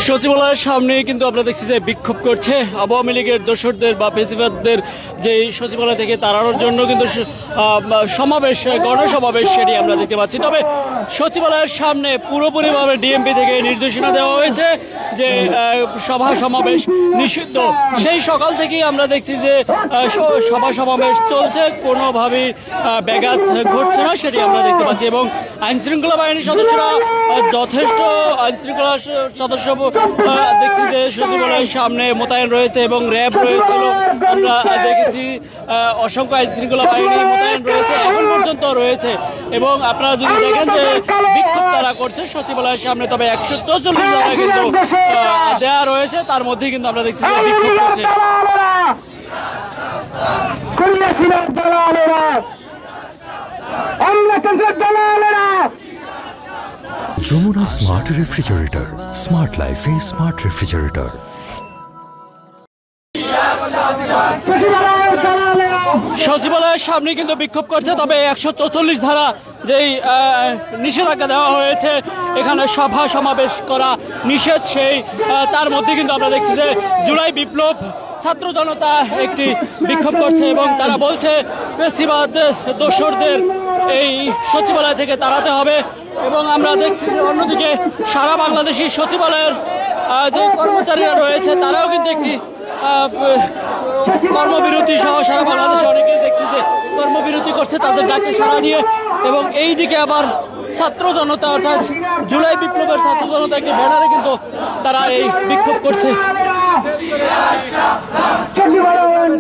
সচিবালয়ের সামনে কিন্তু আমরা দেখছি যে বিক্ষোভ করছে আওয়ামী লীগের দোসরদের বা ফেসিবাদদের যে সচিবালয় থেকে তাড়ানোর জন্য কিন্তু সমাবেশ গণসমাবেশ সেটি আমরা দেখতে পাচ্ছি। তবে সচিবালয়ের সামনে পুরোপুরিভাবে ডিএমপি থেকে নির্দেশনা দেওয়া হয়েছে যে সভা সমাবেশ নিষিদ্ধ। সেই সকাল থেকেই আমরা দেখছি যে সভা সমাবেশ চলছে, কোনোভাবেই ব্যাঘাত ঘটছে না সেটি আমরা দেখতে পাচ্ছি। এবং আইনশৃঙ্খলা বাহিনীর সদস্যরা যথেষ্ট আইনশৃঙ্খলা সদস্য দেখছি যে সচিবালয়ের সামনে মোতায়েন রয়েছে এবং র্যাব রয়েছিল। আমরা দেখেছি অসংখ্য আইনশৃঙ্খলা বাহিনী মোতায়েন রয়েছে, এখন পর্যন্ত রয়েছে। এবং আপনারা যদি দেখেন যে বিক্ষোভ তারা করছে সচিবালয়ের সামনে, তবে 144 ধারা কিন্তু দেয়া রয়েছে, তার মধ্যেই কিন্তু আমরা দেখছি যে বিক্ষোভ করছে। যমুনা স্মার্ট রেফ্রিজারেটর, স্মার্ট লাইফে স্মার্ট রেফ্রিজারেটর। সচিবালয়ের সামনে কিন্তু বিক্ষোভ করছে, তবে 144 ধারা যেই নিষেধাজ্ঞা দেওয়া হয়েছে এখানে সভা সমাবেশ করা নিষেধ, সেই তার মধ্যে কিন্তু আমরা দেখছি যে জুলাই বিপ্লব ছাত্র জনতা একটি বিক্ষোভ করছে এবং তারা বলছে ফেসিবাদ দোসরদের এই সচিবালয় থেকে তাড়াতে হবে। এবং আমরা দেখছি যে অন্যদিকে সারা বাংলাদেশি সচিবালয়ের যে কর্মচারীরা রয়েছে তারাও কিন্তু একটি কর্মবিরতি সহ সারা বাংলাদেশে অনেকেই দেখছি যে কর্মবিরতি করছে তাদের ডাকে সাড়া দিয়ে। এবং এই দিকে আবার ছাত্র জনতা অর্থাৎ জুলাই বিপ্লবের ছাত্র জনতা একটি ব্যানারে কিন্তু তারা এই বিক্ষোভ করছে। সচিবালয়ের